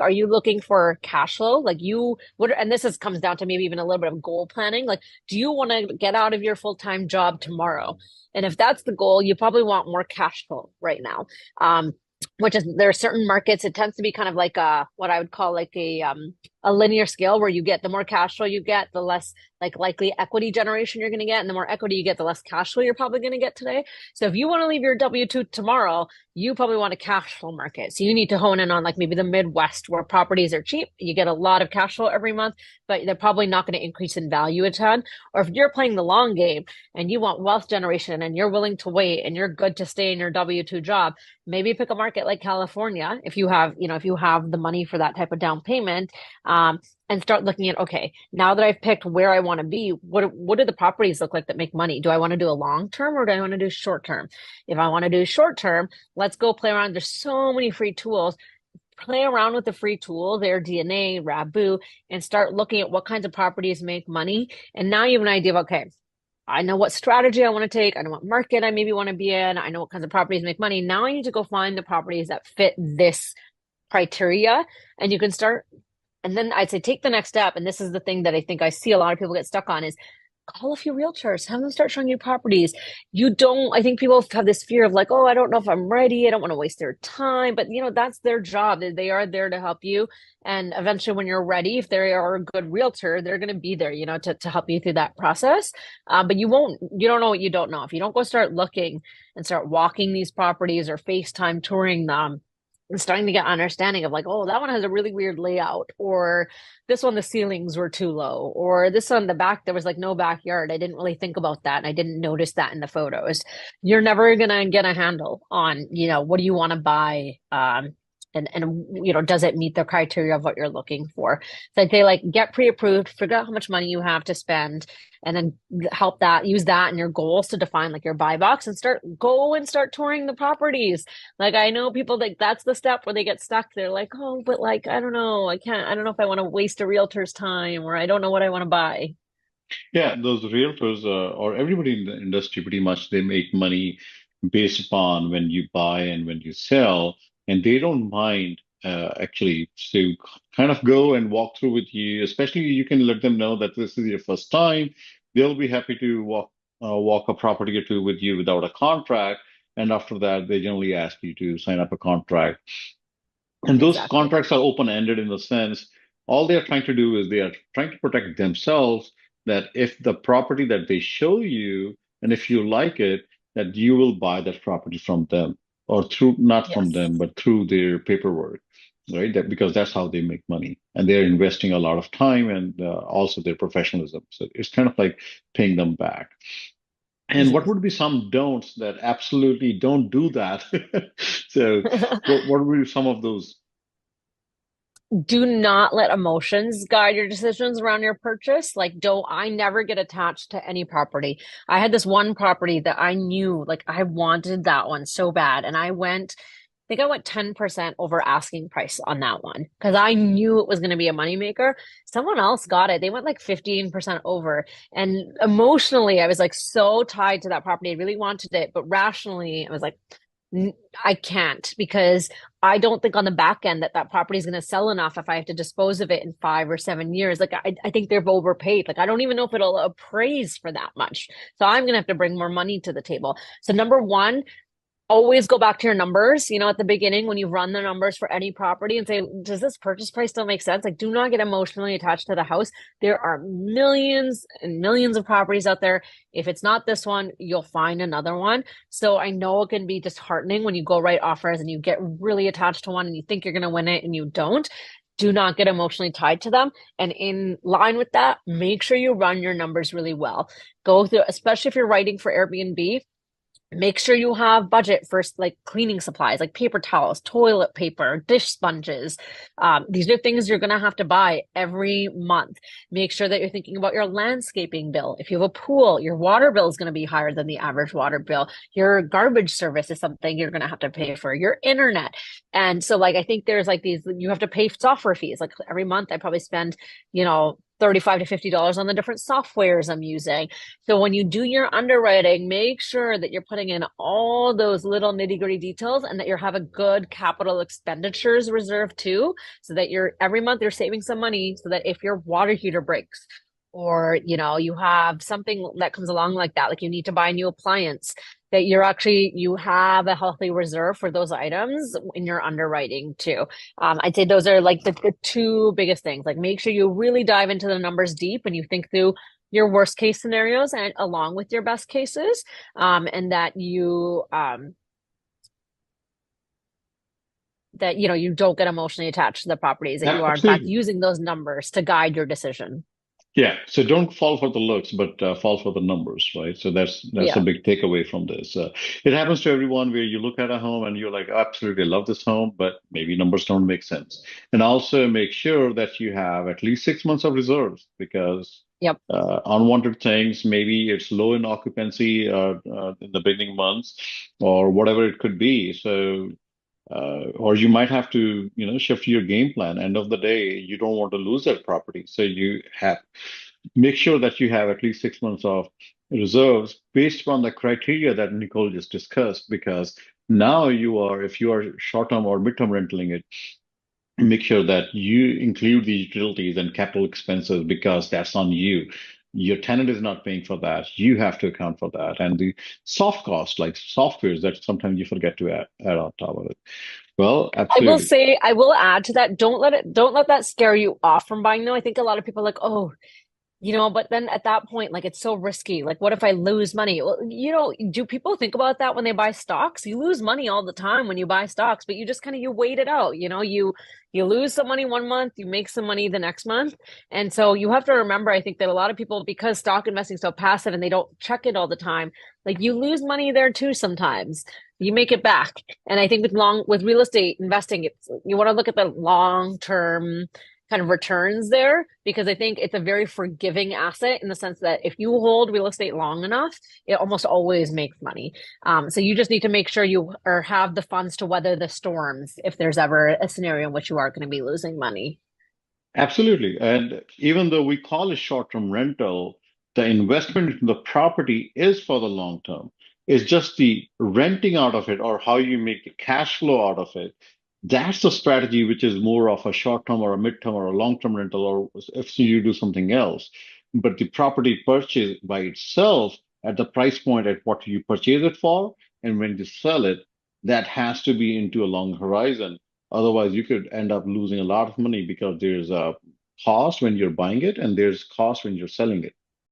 Are you looking for cash flow? Like you what and this is comes down to maybe even a little bit of goal planning. Like, do you want to get out of your full-time job tomorrow? And if that's the goal, you probably want more cash flow right now. Which is there are certain markets, it tends to be kind of like a what I would call like a linear scale where you get the more cash flow you get, the less like likely equity generation you're going to get, and the more equity you get, the less cash flow you're probably going to get today. So if you want to leave your W-2 tomorrow, you probably want a cash flow market. So you need to hone in on like maybe the Midwest where properties are cheap. You get a lot of cash flow every month, but they're probably not going to increase in value a ton. Or if you're playing the long game and you want wealth generation and you're willing to wait and you're good to stay in your W-2 job, maybe pick a market like California if you have, if you have the money for that type of down payment, and start looking at, okay, now that I've picked where I want to be, what do the properties look like that make money? Do I want to do a long term or do I want to do short term? If I want to do short term, let's go play around. There's so many free tools. Play around with the free tools, their DNA, Rabu, and start looking at what kinds of properties make money. And now you have an idea of, okay, I know what strategy I want to take. I know what market I maybe want to be in. I know what kinds of properties make money. Now I need to go find the properties that fit this criteria. And you can start. And then I'd say take the next step. And this is the thing that I think I see a lot of people get stuck on is call a few realtors, have them start showing you properties. I think people have this fear of like, oh, I don't know if I'm ready. I don't want to waste their time. But that's their job. They are there to help you. And eventually when you're ready, if they are a good realtor, they're going to be there, to help you through that process. But you don't know what you don't know. If you don't go start looking and start walking these properties or FaceTime touring them, and starting to get understanding of like, oh, that one has a really weird layout, or this one, the ceilings were too low, or this one, the back, there was like no backyard. I didn't really think about that. And I didn't notice that in the photos. You're never going to get a handle on, what do you want to buy? And does it meet the criteria of what you're looking for? So I'd say like get pre-approved, figure out how much money you have to spend, and then use that in your goals to define like your buy box and start touring the properties. Like I know people like that's the step where they get stuck. They're like, oh, but like I don't know, I don't know if I want to waste a realtor's time, or I don't know what I want to buy. Yeah, those realtors or everybody in the industry pretty much they make money based upon when you buy and when you sell, and they don't mind actually to kind of go and walk through with you. Especially you can let them know that this is your first time. They'll be happy to walk a property or two with you without a contract, and after that, they generally ask you to sign up a contract. And those Exactly. contracts are open-ended in the sense all they are trying to do is they are trying to protect themselves that if the property that they show you and if you like it, that you will buy that property from them or through not from Yes. them, but through their paperwork, right? That because that's how they make money and they're investing a lot of time and also their professionalism. So it's kind of like paying them back. And what would be some don'ts that absolutely don't do that? So what would be some of those? Do not let emotions guide your decisions around your purchase. Like, I never get attached to any property. I had this one property that I knew, like, I wanted that one so bad. And I think I went 10% over asking price on that one because I knew it was going to be a moneymaker. Someone else got it. They went like 15% over. And emotionally, I was like so tied to that property. I really wanted it. But rationally, I was like, I can't because I don't think on the back end that property is going to sell enough if I have to dispose of it in 5 or 7 years. Like I think they've overpaid. Like I don't even know if it'll appraise for that much. So I'm going to have to bring more money to the table. So number one, always go back to your numbers, at the beginning when you run the numbers for any property and say, does this purchase price still make sense? Like, do not get emotionally attached to the house. There are millions and millions of properties out there. If it's not this one, you'll find another one. So I know it can be disheartening when you go write offers and you get really attached to one and you think you're going to win it and you don't. Do not get emotionally tied to them. And in line with that, make sure you run your numbers really well. Go through, especially if you're writing for Airbnb, make sure you have budget for like cleaning supplies, like paper towels, toilet paper, dish sponges. These are things you're going to have to buy every month. Make sure that you're thinking about your landscaping bill. If you have a pool, your water bill is going to be higher than the average water bill. Your garbage service is something you're going to have to pay for, your internet. And so like, I think there's like you have to pay software fees. Like every month I probably spend, $35 to $50 on the different softwares I'm using. So when you do your underwriting, make sure that you're putting in all those little nitty-gritty details and that you have a good capital expenditures reserve too, so that you're every month you're saving some money so that if your water heater breaks or you have something that comes along like that, like you need to buy a new appliance, that you have a healthy reserve for those items in your underwriting too. I'd say those are like the two biggest things. Like make sure you really dive into the numbers deep and you think through your worst case scenarios and along with your best cases, and that you don't get emotionally attached to the properties, that Yeah, you are in fact absolutely. using those numbers to guide your decision. Yeah, so don't fall for the looks, but fall for the numbers, right? So that's a Yeah. big takeaway from this. It happens to everyone where you look at a home and you're like, absolutely, I love this home, but maybe numbers don't make sense. And also make sure that you have at least 6 months of reserves because Yep. unwanted things, maybe it's low in occupancy in the beginning months or whatever it could be. So or you might have to, shift your game plan. End of the day, you don't want to lose that property. So you have make sure that you have at least 6 months of reserves based upon the criteria that Nicole just discussed. Because now if you are short-term or mid-term rentaling it, make sure that you include the utilities and capital expenses because that's on you. Your tenant is not paying for that. You have to account for that. And the soft costs, like softwares, that sometimes you forget to add on top of it. Well, I will absolutely. say, I will add to that. Don't let that scare you off from buying though. I think a lot of people are like, oh, but then at that point, like it's so risky. Like, what if I lose money? Well, do people think about that when they buy stocks? You lose money all the time when you buy stocks, but you just you wait it out. You lose some money one month, you make some money the next month. And so you have to remember, I think that a lot of people, because stock investing is so passive and they don't check it all the time, like you lose money there too sometimes. You make it back. And I think with real estate investing, you want to look at the long term kind of returns there, because I think it's a very forgiving asset in the sense that if you hold real estate long enough, it almost always makes money. So you just need to make sure you have the funds to weather the storms if there's ever a scenario in which you are going to be losing money. Absolutely. And even though we call it short-term rental, the investment in the property is for the long term. It's just the renting out of it or how you make the cash flow out of it. That's the strategy, which is more of a short-term or a mid-term or a long-term rental, or if you do something else. But the property purchase by itself at the price point at what you purchase it for, and when you sell it, that has to be into a long horizon. Otherwise, you could end up losing a lot of money because there's a cost when you're buying it and there's cost when you're selling it.